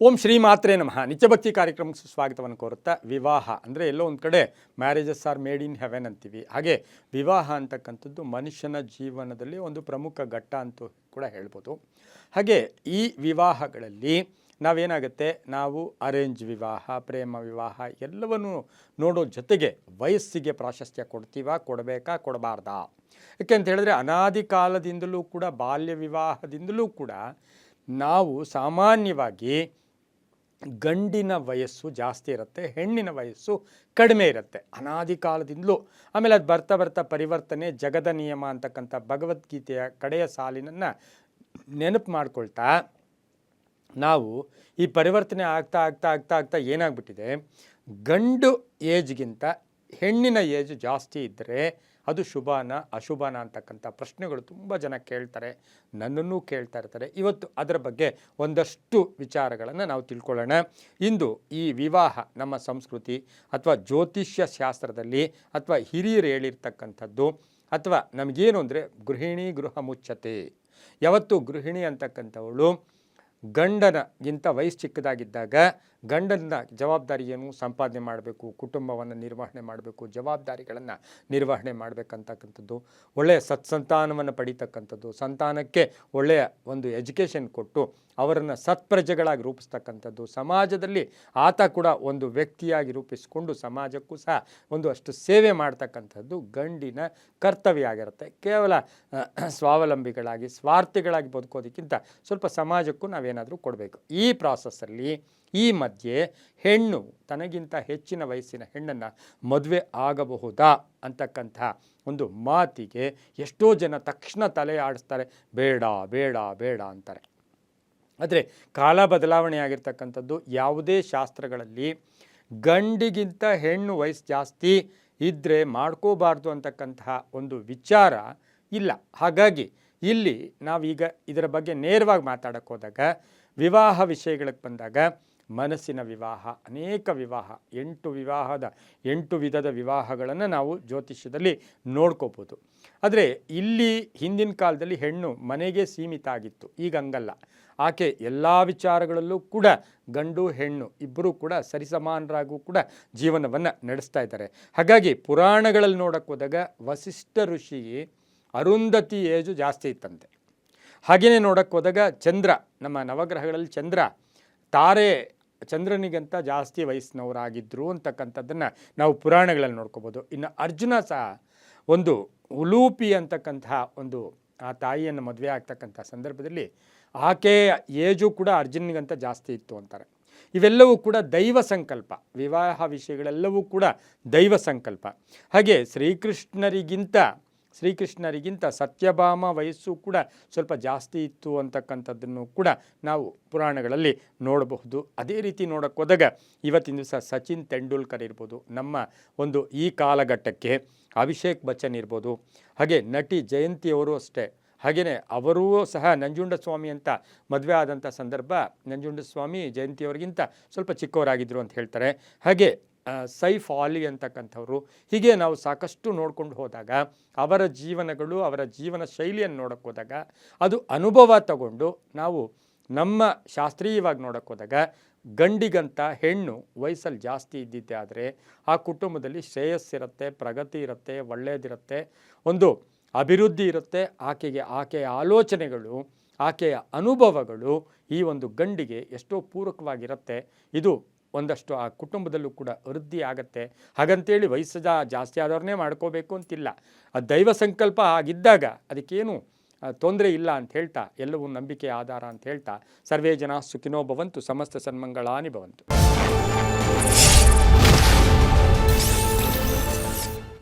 ಓಂ ಶ್ರೀ ಮಾತ್ರೇ ನಮಃ. ನಿತ್ಯಭಕ್ತಿ ಕಾರ್ಯಕ್ರಮಕ್ಕೆ ಸುಸ್ವಾಗತವನ್ನು ಕೋರುತ್ತಾ, ವಿವಾಹ ಅಂದರೆ ಎಲ್ಲೋ ಒಂದು ಕಡೆ marriages are made in heaven ಅಂತೀವಿ. ಹಾಗೆ ವಿವಾಹ ಅಂತಕ್ಕಂಥದ್ದು ಮನುಷ್ಯನ ಜೀವನದಲ್ಲಿ ಒಂದು ಪ್ರಮುಖ ಘಟ್ಟ ಅಂತೂ ಕೂಡ ಹೇಳ್ಬೋದು. ಹಾಗೆ ಈ ವಿವಾಹಗಳಲ್ಲಿ ನಾವೇನಾಗುತ್ತೆ, ನಾವು ಅರೇಂಜ್ ವಿವಾಹ, ಪ್ರೇಮ ವಿವಾಹ ಎಲ್ಲವನ್ನೂ ನೋಡೋ ಜೊತೆಗೆ ವಯಸ್ಸಿಗೆ ಪ್ರಾಶಸ್ತ್ಯ ಕೊಡಬೇಕಾ ಕೊಡಬಾರ್ದಾ? ಯಾಕೆ ಅಂತ ಹೇಳಿದ್ರೆ ಅನಾದಿ ಕಾಲದಿಂದಲೂ ಕೂಡ ಬಾಲ್ಯ ವಿವಾಹದಿಂದಲೂ ಕೂಡ ನಾವು ಸಾಮಾನ್ಯವಾಗಿ ಗಂಡಿನ ವಯಸ್ಸು ಜಾಸ್ತಿ ಇರುತ್ತೆ, ಹೆಣ್ಣಿನ ವಯಸ್ಸು ಕಡಿಮೆ ಇರುತ್ತೆ ಅನಾದಿ ಕಾಲದಿಂದಲೂ. ಆಮೇಲೆ ಅದು ಬರ್ತಾ ಬರ್ತಾ ಪರಿವರ್ತನೆ, ಜಗದ ನಿಯಮ ಅಂತಕ್ಕಂಥ ಭಗವದ್ಗೀತೆಯ ಕಡೆಯ ಸಾಲಿನನ್ನು ನೆನಪು ಮಾಡ್ಕೊಳ್ತಾ ನಾವು ಈ ಪರಿವರ್ತನೆ ಆಗ್ತಾ ಆಗ್ತಾ ಆಗ್ತಾ ಆಗ್ತಾ ಏನಾಗ್ಬಿಟ್ಟಿದೆ, ಗಂಡು ಏಜ್ಗಿಂತ ಹೆಣ್ಣಿನ ಏಜ್ ಜಾಸ್ತಿ ಇದ್ದರೆ ಅದು ಶುಭನ ಅಶುಭನ ಅಂತಕ್ಕಂಥ ಪ್ರಶ್ನೆಗಳು ತುಂಬ ಜನ ಕೇಳ್ತಾರೆ, ನನ್ನನ್ನು ಕೇಳ್ತಾ ಇರ್ತಾರೆ. ಇವತ್ತು ಅದರ ಬಗ್ಗೆ ಒಂದಷ್ಟು ವಿಚಾರಗಳನ್ನು ನಾವು ತಿಳ್ಕೊಳ್ಳೋಣ. ಇಂದು ಈ ವಿವಾಹ ನಮ್ಮ ಸಂಸ್ಕೃತಿ ಅಥವಾ ಜ್ಯೋತಿಷ್ಯ ಶಾಸ್ತ್ರದಲ್ಲಿ ಅಥವಾ ಹಿರಿಯರು ಹೇಳಿರ್ತಕ್ಕಂಥದ್ದು, ಅಥವಾ ನಮಗೇನು ಅಂದರೆ ಗೃಹಿಣಿ ಗೃಹ ಮುಚ್ಚತೆ. ಯಾವತ್ತು ಗೃಹಿಣಿ ಅಂತಕ್ಕಂಥವಳು ಗಂಡನಗಿಂತ ವಯಸ್ಸು ಚಿಕ್ಕದಾಗಿದ್ದಾಗ ಗಂಡನ ಜವಾಬ್ದಾರಿ ಏನು, ಸಂಪಾದನೆ ಮಾಡಬೇಕು, ಕುಟುಂಬವನ್ನು ನಿರ್ವಹಣೆ ಮಾಡಬೇಕು, ಜವಾಬ್ದಾರಿಗಳನ್ನು ನಿರ್ವಹಣೆ ಮಾಡಬೇಕಂತಕ್ಕಂಥದ್ದು, ಒಳ್ಳೆಯ ಸತ್ಸಂತಾನವನ್ನು ಪಡೀತಕ್ಕಂಥದ್ದು, ಸಂತಾನಕ್ಕೆ ಒಳ್ಳೆಯ ಒಂದು ಎಜುಕೇಷನ್ ಕೊಟ್ಟು ಅವರನ್ನು ಸತ್ಪ್ರಜೆಗಳಾಗಿ ರೂಪಿಸ್ತಕ್ಕಂಥದ್ದು, ಸಮಾಜದಲ್ಲಿ ಆತ ಕೂಡ ಒಂದು ವ್ಯಕ್ತಿಯಾಗಿ ರೂಪಿಸಿಕೊಂಡು ಸಮಾಜಕ್ಕೂ ಸಹ ಒಂದು ಅಷ್ಟು ಸೇವೆ ಮಾಡ್ತಕ್ಕಂಥದ್ದು ಗಂಡಿನ ಕರ್ತವ್ಯ ಆಗಿರುತ್ತೆ. ಕೇವಲ ಸ್ವಾವಲಂಬಿಗಳಾಗಿ ಸ್ವಾರ್ಥಿಗಳಾಗಿ ಬದುಕೋದಕ್ಕಿಂತ ಸ್ವಲ್ಪ ಸಮಾಜಕ್ಕೂ ನಾವೇನಾದರೂ ಕೊಡಬೇಕು. ಈ ಪ್ರಾಸೆಸ್ಸಲ್ಲಿ ಈ ಮಧ್ಯೆ ಹೆಣ್ಣು ತನಗಿಂತ ಹೆಚ್ಚಿನ ವಯಸ್ಸಿನ ಹೆಣ್ಣನ್ನು ಮದುವೆ ಆಗಬಹುದಾ ಅಂತಕ್ಕಂಥ ಒಂದು ಮಾತಿಗೆ ಎಷ್ಟೋ ಜನ ತಕ್ಷಣ ತಲೆ ಆಡಿಸ್ತಾರೆ, ಬೇಡ ಬೇಡ ಬೇಡ ಅಂತಾರೆ. ಆದರೆ ಕಾಲ ಬದಲಾವಣೆ ಆಗಿರ್ತಕ್ಕಂಥದ್ದು, ಯಾವುದೇ ಶಾಸ್ತ್ರಗಳಲ್ಲಿ ಗಂಡಿಗಿಂತ ಹೆಣ್ಣು ವಯಸ್ಸು ಜಾಸ್ತಿ ಇದ್ದರೆ ಮಾಡ್ಕೋಬಾರ್ದು ಅಂತಕ್ಕಂತಹ ಒಂದು ವಿಚಾರ ಇಲ್ಲ. ಹಾಗಾಗಿ ಇಲ್ಲಿ ನಾವೀಗ ಇದರ ಬಗ್ಗೆ ನೇರವಾಗಿ ಮಾತಾಡೋಕ್ಕೆ ಹೋದಾಗ, ವಿವಾಹ ವಿಷಯಗಳಿಗೆ ಬಂದಾಗ ಮನಸ್ಸಿನ ವಿವಾಹ, ಅನೇಕ ವಿವಾಹ, 8 ವಿಧದ ವಿವಾಹಗಳನ್ನು ನಾವು ಜ್ಯೋತಿಷ್ಯದಲ್ಲಿ ನೋಡ್ಕೋಬೋದು. ಆದರೆ ಇಲ್ಲಿ ಹಿಂದಿನ ಕಾಲದಲ್ಲಿ ಹೆಣ್ಣು ಮನೆಗೆ ಸೀಮಿತ ಆಗಿತ್ತು, ಈಗ ಹಂಗಲ್ಲ. ಆಕೆ ಎಲ್ಲ ವಿಚಾರಗಳಲ್ಲೂ ಕೂಡ ಗಂಡು ಹೆಣ್ಣು ಇಬ್ಬರೂ ಕೂಡ ಸರಿಸಮಾನರಾಗೂ ಕೂಡ ಜೀವನವನ್ನು ನಡೆಸ್ತಾ ಇದ್ದಾರೆ. ಹಾಗಾಗಿ ಪುರಾಣಗಳಲ್ಲಿ ನೋಡೋಕ್ಕೆ ಹೋದಾಗ ವಸಿಷ್ಠ ಋಷಿ ಅರುಂಧತಿ ಏಜು ಜಾಸ್ತಿ ಇತ್ತಂತೆ. ಹಾಗೆಯೇ ನೋಡೋಕ್ಕೆ ಹೋದಾಗ ಚಂದ್ರ, ನಮ್ಮ ನವಗ್ರಹಗಳಲ್ಲಿ ಚಂದ್ರನಿಗಂತ ಜಾಸ್ತಿ ವಯಸ್ಸಿನವರಾಗಿದ್ದರು ಅಂತಕ್ಕಂಥದ್ದನ್ನು ನಾವು ಪುರಾಣಗಳಲ್ಲಿ ನೋಡ್ಕೋಬೋದು. ಇನ್ನು ಅರ್ಜುನ ಸಹ ಒಂದು ಉಲೂಪಿ ಅಂತಕ್ಕಂತಹ ಒಂದು ಆ ತಾಯಿಯನ್ನು ಮದುವೆ ಆಗ್ತಕ್ಕಂಥ ಸಂದರ್ಭದಲ್ಲಿ ಆಕೆಯ ಏಜು ಕೂಡ ಅರ್ಜುನಿಗಂತ ಜಾಸ್ತಿ ಇತ್ತು ಅಂತಾರೆ. ಇವೆಲ್ಲವೂ ಕೂಡ ದೈವ ಸಂಕಲ್ಪ, ವಿವಾಹ ವಿಷಯಗಳೆಲ್ಲವೂ ಕೂಡ ದೈವ ಸಂಕಲ್ಪ. ಹಾಗೆ ಶ್ರೀಕೃಷ್ಣರಿಗಿಂತ ಸತ್ಯಭಾಮ ವಯಸ್ಸು ಕೂಡ ಸ್ವಲ್ಪ ಜಾಸ್ತಿ ಇತ್ತು ಅಂತಕ್ಕಂಥದ್ದನ್ನು ಕೂಡ ನಾವು ಪುರಾಣಗಳಲ್ಲಿ ನೋಡಬಹುದು. ಅದೇ ರೀತಿ ನೋಡೋಕ್ಕೆ ಹೋದಾಗ ಇವತ್ತಿನ ದಿವಸ ಸಚಿನ್ ತೆಂಡೂಲ್ಕರ್ ಇರ್ಬೋದು, ನಮ್ಮ ಒಂದು ಈ ಕಾಲಘಟ್ಟಕ್ಕೆ ಅಭಿಷೇಕ್ ಬಚ್ಚನ್ ಇರ್ಬೋದು, ಹಾಗೆ ನಟಿ ಜಯಂತಿಯವರು ಅಷ್ಟೇ. ಹಾಗೆಯೇ ಅವರೂ ಸಹ ನಂಜುಂಡಸ್ವಾಮಿ ಅಂತ ಮದುವೆ ಆದಂಥ ಸಂದರ್ಭ, ನಂಜುಂಡಸ್ವಾಮಿ ಜಯಂತಿಯವರಿಗಿಂತ ಸ್ವಲ್ಪ ಚಿಕ್ಕವರಾಗಿದ್ದರು ಅಂತ ಹೇಳ್ತಾರೆ. ಹಾಗೆ ಸೈಫ್ ಆಲಿ ಅಂತಕ್ಕಂಥವ್ರು, ಹೀಗೆ ನಾವು ಸಾಕಷ್ಟು ನೋಡ್ಕೊಂಡು ಹೋದಾಗ ಅವರ ಜೀವನಗಳು, ಅವರ ಜೀವನ ಶೈಲಿಯನ್ನು ನೋಡೋಕ್ಕೆ ಹೋದಾಗ ಅದು ಅನುಭವ ತಗೊಂಡು ನಾವು ನಮ್ಮ ಶಾಸ್ತ್ರೀಯವಾಗಿ ನೋಡೋಕ್ಕೆ ಹೋದಾಗ ಗಂಡಿಗಂತ ಹೆಣ್ಣು ವಯಸ್ಸಲ್ಲಿ ಜಾಸ್ತಿ ಇದ್ದಿದ್ದೆ ಆದರೆ ಆ ಕುಟುಂಬದಲ್ಲಿ ಶ್ರೇಯಸ್ಸಿರುತ್ತೆ, ಪ್ರಗತಿ ಇರುತ್ತೆ, ಒಳ್ಳೆಯದಿರುತ್ತೆ, ಒಂದು ಅಭಿವೃದ್ಧಿ ಇರುತ್ತೆ. ಆಕೆಯ ಆಲೋಚನೆಗಳು, ಆಕೆಯ ಅನುಭವಗಳು ಈ ಒಂದು ಗಂಡಿಗೆ ಎಷ್ಟೋ ಪೂರಕವಾಗಿರುತ್ತೆ. ಇದು ಒಂದಷ್ಟು ಆ ಕುಟುಂಬದಲ್ಲೂ ಕೂಡ ವೃದ್ಧಿ ಆಗತ್ತೆ. ಹಾಗಂತೇಳಿ ವಯಸ್ಸು ಜಾಸ್ತಿ ಆದವ್ರನ್ನೇ ಮಾಡ್ಕೋಬೇಕು ಅಂತಿಲ್ಲ. ಆ ದೈವ ಸಂಕಲ್ಪ ಆಗಿದ್ದಾಗ ಅದಕ್ಕೇನು ತೊಂದರೆ ಇಲ್ಲ ಅಂತ ಹೇಳ್ತಾ, ಎಲ್ಲವೂ ನಂಬಿಕೆ ಆಧಾರ ಅಂತ ಹೇಳ್ತಾ, ಸರ್ವೇ ಜನ ಸುಖಿನೋ ಭವಂತು, ಸಮಸ್ತ ಸನ್ಮಂಗಳಾನಿ ಭವಂತು.